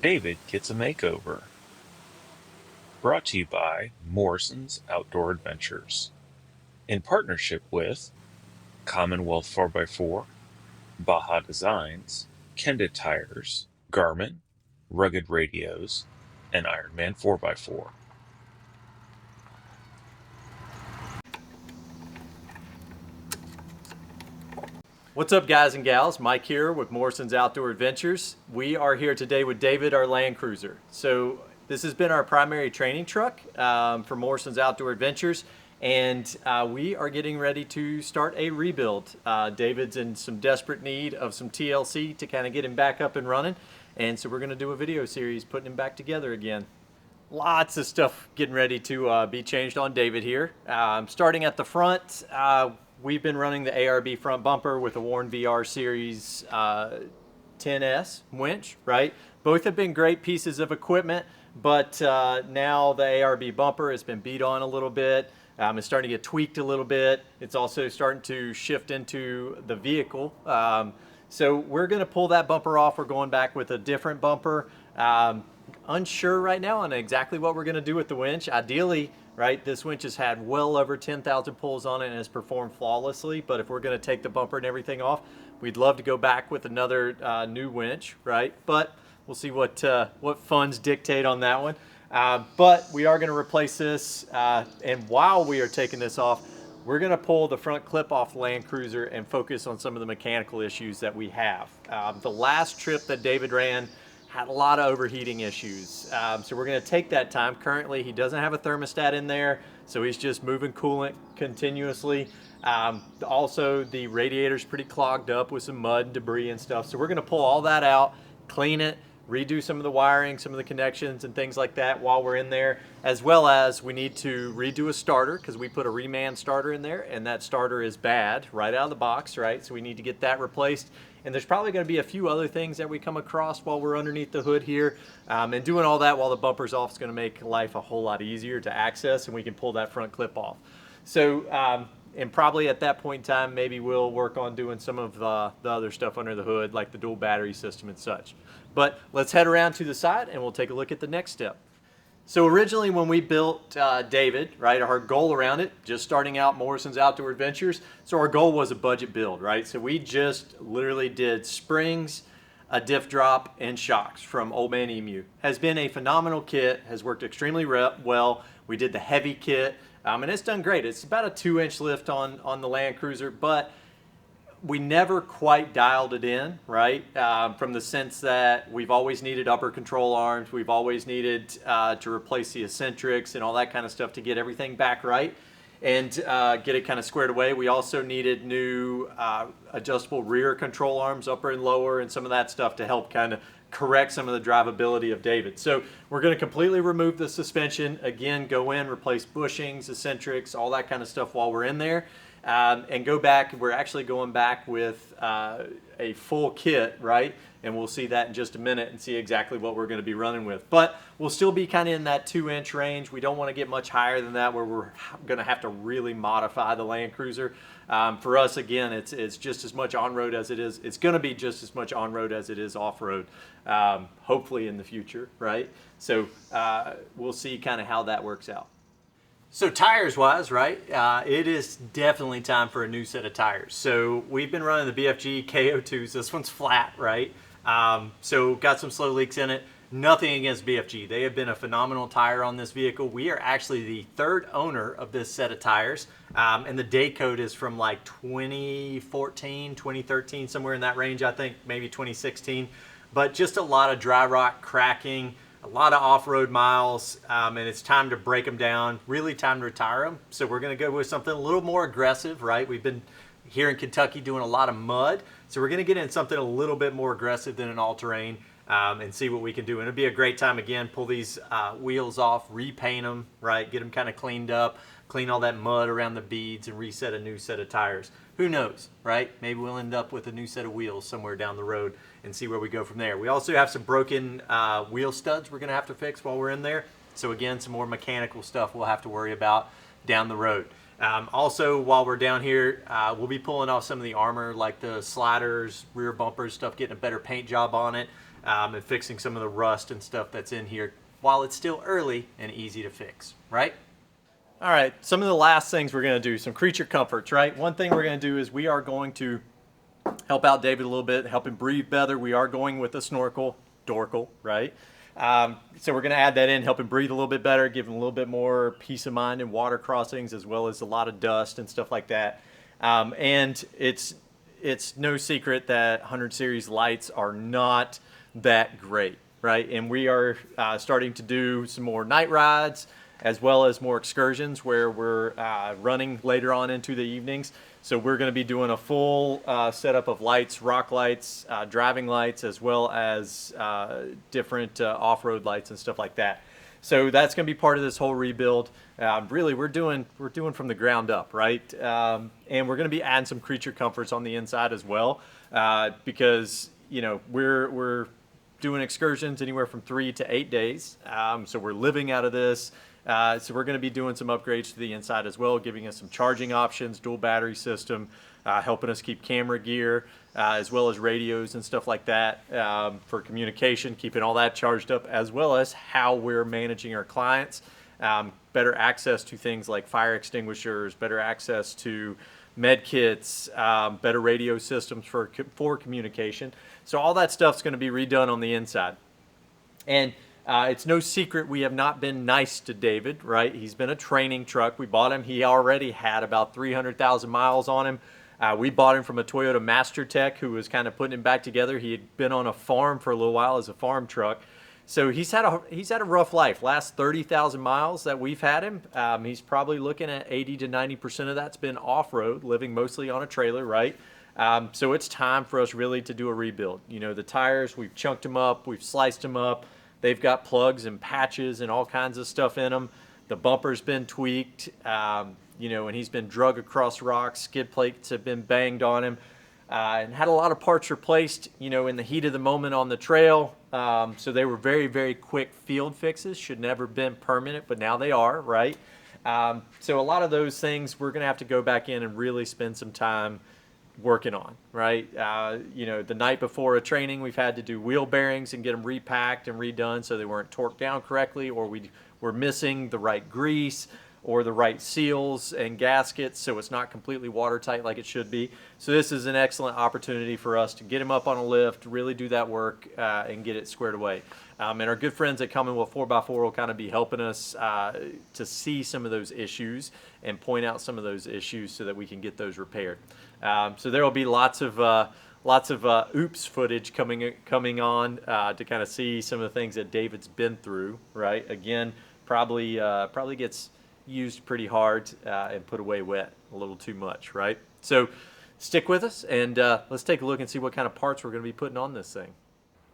David Gets a Makeover. Brought to you by Morrison's Outdoor Adventures. In partnership with Commonwealth 4x4, Baja Designs, Kenda Tires, Garmin, Rugged Radios, and Ironman 4x4. What's up, guys and gals? Mike here with Morrison's Outdoor Adventures. We are here today with David, our Land Cruiser. So this has been our primary training truck for Morrison's Outdoor Adventures, and we are getting ready to start a rebuild. David's in some desperate need of some TLC to kind of get him back up and running, and so we're going to do a video series putting him back together again. Lots of stuff getting ready to be changed on David here. Starting at the front, we've been running the ARB front bumper with a Warn VR Series 10S winch, right? Both have been great pieces of equipment, but now the ARB bumper has been beat on a little bit. It's starting to get tweaked a little bit. It's also starting to shift into the vehicle. So we're going to pull that bumper off. We're going back with a different bumper. Unsure right now on exactly what we're going to do with the winch. Ideally, right, this winch has had well over 10,000 pulls on it and has performed flawlessly. But if we're going to take the bumper and everything off, we'd love to go back with another new winch, right? But we'll see what funds dictate on that one. But we are going to replace this, and while we are taking this off, we're going to pull the front clip off the Land Cruiser and focus on some of the mechanical issues that we have. The last trip that David ran had a lot of overheating issues. So we're going to take that time. Currently, he doesn't have a thermostat in there, so he's just moving coolant continuously. Also, the radiator's pretty clogged up with some mud and debris and stuff. So we're going to pull all that out, clean it, redo some of the wiring, some of the connections and things like that while we're in there, as well as we need to redo a starter because we put a reman starter in there and that starter is bad right out of the box, right? So we need to get that replaced. And there's probably going to be a few other things that we come across while we're underneath the hood here. And doing all that while the bumper's off is going to make life a whole lot easier to access, and we can pull that front clip off. So, and probably at that point in time, maybe we'll work on doing some of the other stuff under the hood, like the dual battery system and such. But let's head around to the side and we'll take a look at the next step. So originally when we built David, right, our goal around it, just starting out Morrison's Outdoor Adventures, so our goal was a budget build, right? So we just literally did springs, a diff drop, and shocks from Old Man Emu. Has been a phenomenal kit, has worked extremely well. We did the heavy kit, and it's done great. It's about a 2-inch lift on the Land Cruiser, but we never quite dialed it in, right? From the sense that we've always needed upper control arms, we've always needed to replace the eccentrics and all that kind of stuff to get everything back right and get it kind of squared away. We also needed new adjustable rear control arms, upper and lower, and some of that stuff to help kind of correct some of the drivability of David. So we're going to completely remove the suspension, again, go in, replace bushings, eccentrics, all that kind of stuff while we're in there. And go back. We're actually going back with a full kit, right? And we'll see that in just a minute and see exactly what we're going to be running with. But we'll still be kind of in that 2-inch range. We don't want to get much higher than that where we're going to have to really modify the Land Cruiser. For us, again, it's just as much on-road as it is. It's going to be just as much on-road as it is off-road, hopefully in the future, right? So we'll see kind of how that works out. So tires wise, right, it is definitely time for a new set of tires. So we've been running the BFG KO2s. This one's flat, right? So got some slow leaks in it. Nothing against BFG. They have been a phenomenal tire on this vehicle. We are actually the third owner of this set of tires. And the day code is from like 2014, 2013, somewhere in that range, I think, maybe 2016. But just a lot of dry rock cracking, a lot of off-road miles, and it's time to break them down, really time to retire them. So we're going to go with something a little more aggressive, right? We've been here in Kentucky doing a lot of mud, so we're going to get in something a little bit more aggressive than an all-terrain and see what we can do. And it'll be a great time, again, pull these wheels off, repaint them, right? Get them kind of cleaned up, clean all that mud around the beads, and reset a new set of tires. Who knows, right? Maybe we'll end up with a new set of wheels somewhere down the road and see where we go from there. We also have some broken wheel studs we're going to have to fix while we're in there. So again, some more mechanical stuff we'll have to worry about down the road. Also, while we're down here, we'll be pulling off some of the armor, like the sliders, rear bumpers, stuff, getting a better paint job on it. and fixing some of the rust and stuff that's in here while it's still early and easy to fix, right? All right, some of the last things we're gonna do, some creature comforts, right? One thing we're gonna do is we are going to help out David a little bit, help him breathe better. We are going with a snorkel, dorkel, right? So we're going to add that in, help him breathe a little bit better, give him a little bit more peace of mind in water crossings, as well as a lot of dust and stuff like that. And it's no secret that 100 series lights are not that great, right? And we are starting to do some more night rides, as well as more excursions where we're running later on into the evenings. So we're going to be doing a full setup of lights, rock lights, driving lights, as well as different off-road lights and stuff like that. So that's going to be part of this whole rebuild. Really, we're doing from the ground up, right? And we're going to be adding some creature comforts on the inside as well, because we're doing excursions anywhere from 3 to 8 days. So we're living out of this. So we're going to be doing some upgrades to the inside as well, giving us some charging options, dual battery system, helping us keep camera gear, as well as radios and stuff like that for communication, keeping all that charged up, as well as how we're managing our clients, better access to things like fire extinguishers, better access to med kits, better radio systems for communication. So all that stuff's going to be redone on the inside. And it's no secret we have not been nice to David, right? He's been a training truck. We bought him. He already had about 300,000 miles on him. We bought him from a Toyota Master Tech who was kind of putting him back together. He had been on a farm for a little while as a farm truck. So he's had a rough life. Last 30,000 miles that we've had him, he's probably looking at 80 to 90% of that's been off-road, living mostly on a trailer, right? So it's time for us really to do a rebuild. The tires, we've chunked them up, we've sliced them up. They've got plugs and patches and all kinds of stuff in them. The bumper's been tweaked, and he's been drug across rocks. Skid plates have been banged on him, and had a lot of parts replaced, in the heat of the moment on the trail. So they were very, very quick field fixes. Should never have been permanent, but now they are, right? So a lot of those things we're going to have to go back in and really spend some time working on, right? The night before a training, we've had to do wheel bearings and get them repacked and redone so they weren't torqued down correctly, or we were missing the right grease or the right seals and gaskets, so it's not completely watertight like it should be. So this is an excellent opportunity for us to get him up on a lift, really do that work, and get it squared away. And our good friends at Commonwealth 4x4 will kind of be helping us to see some of those issues and point out some of those issues so that we can get those repaired. So there will be lots of oops footage coming on to kind of see some of the things that David's been through, right? Again, probably gets used pretty hard and put away wet a little too much, right? So stick with us and let's take a look and see what kind of parts we're going to be putting on this thing.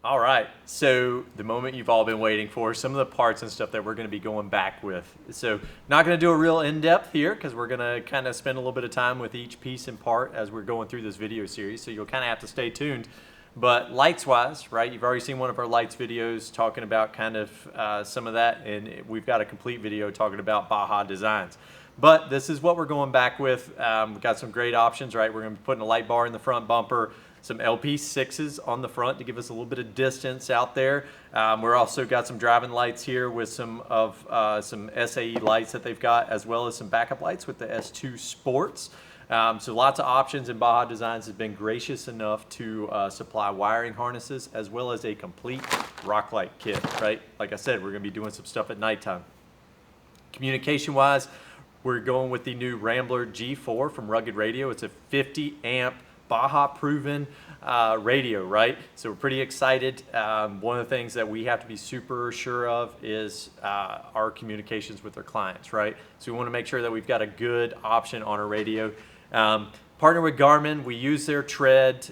All right, so the moment you've all been waiting for, some of the parts and stuff that we're going to be going back with. So not going to do a real in-depth here because we're going to kind of spend a little bit of time with each piece and part as we're going through this video series, so you'll kind of have to stay tuned. But lights-wise, right, you've already seen one of our lights videos talking about kind of some of that, and we've got a complete video talking about Baja designs. But this is what we're going back with. We've got some great options, right? We're going to be putting a light bar in the front bumper, some LP6s on the front to give us a little bit of distance out there. We're also got some driving lights here with some SAE lights that they've got, as well as some backup lights with the S2 Sports. So lots of options, and Baja Designs has been gracious enough to supply wiring harnesses as well as a complete rock light kit, right? Like I said, we're going to be doing some stuff at nighttime. Communication-wise, we're going with the new Rambler G4 from Rugged Radio. It's a 50 amp Baja proven radio, right? So we're pretty excited. One of the things that we have to be super sure of is our communications with our clients, right? So we want to make sure that we've got a good option on our radio. Partner with Garmin, we use their tread.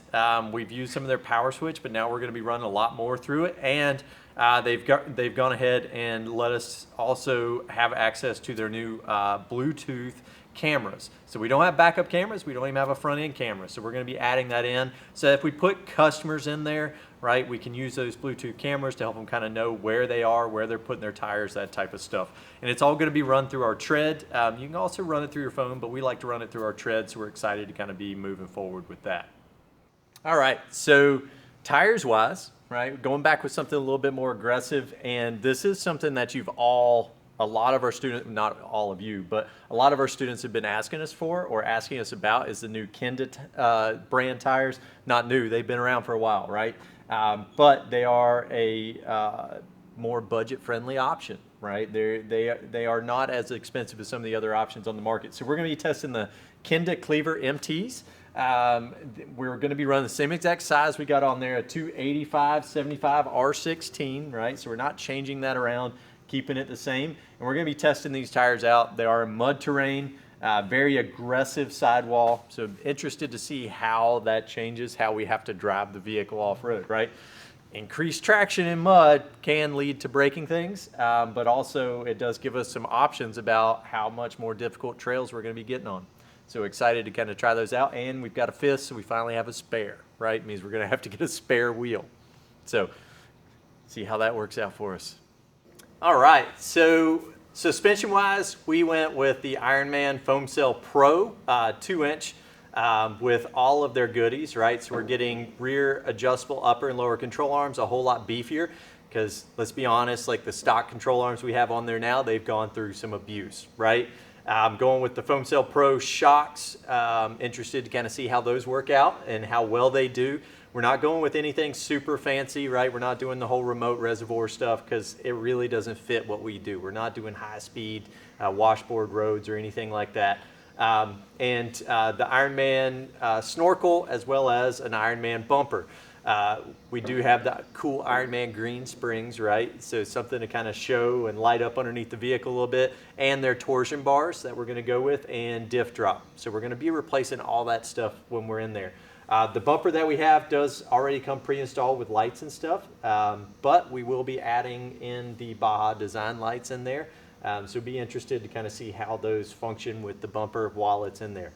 We've used some of their power switch, but now we're going to be running a lot more through it. And they've gone ahead and let us also have access to their new Bluetooth cameras. So we don't have backup cameras, we don't even have a front end camera. So we're going to be adding that in. So if we put customers in there, right, we can use those Bluetooth cameras to help them kind of know where they are, where they're putting their tires, that type of stuff. And it's all going to be run through our tread. You can also run it through your phone, but we like to run it through our tread, so we're excited to kind of be moving forward with that. All right, so tires wise, right? Going back with something a little bit more aggressive, and this is something that a lot of our students, not all of you, but a lot of our students have been asking us for or asking us about is the new Kenda brand tires. Not new, they've been around for a while, right? But they are a more budget-friendly option, right? They are not as expensive as some of the other options on the market. So we're going to be testing the Kenda Cleaver MTs. We're going to be running the same exact size we got on there, a 285/75 R16, right? So we're not changing that around, keeping it the same. And we're going to be testing these tires out. They are in mud terrain, very aggressive sidewall. So interested to see how that changes, how we have to drive the vehicle off-road, right? Increased traction in mud can lead to breaking things, but also it does give us some options about how much more difficult trails we're going to be getting on. So excited to kind of try those out, and we've got a fifth, so we finally have a spare, right? It means we're going to have to get a spare wheel. So see how that works out for us. All right, so suspension-wise, we went with the Ironman Foam Cell Pro 2-inch with all of their goodies, right? So we're getting rear adjustable upper and lower control arms, a whole lot beefier, because let's be honest, like the stock control arms we have on there now, they've gone through some abuse, right? Going with the Foam Cell Pro shocks, interested to kind of see how those work out and how well they do. We're not going with anything super fancy, right? We're not doing the whole remote reservoir stuff because it really doesn't fit what we do. We're not doing high-speed washboard roads or anything like that. And the Ironman snorkel as well as an Ironman bumper. We do have the cool Ironman green springs, right? So something to kind of show and light up underneath the vehicle a little bit, and their torsion bars that we're going to go with, and diff drop. So we're going to be replacing all that stuff when we're in there. The bumper that we have does already come pre-installed with lights and stuff, but we will be adding in the Baja design lights in there. So be interested to kind of see how those function with the bumper while it's in there.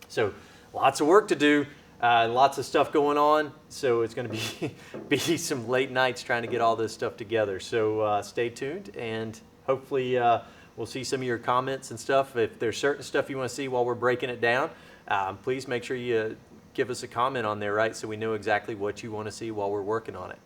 So lots of work to do. Lots of stuff going on, so it's going to be some late nights trying to get all this stuff together. So stay tuned, and hopefully we'll see some of your comments and stuff. If there's certain stuff you want to see while we're breaking it down, please make sure you give us a comment on there, right, so we know exactly what you want to see while we're working on it.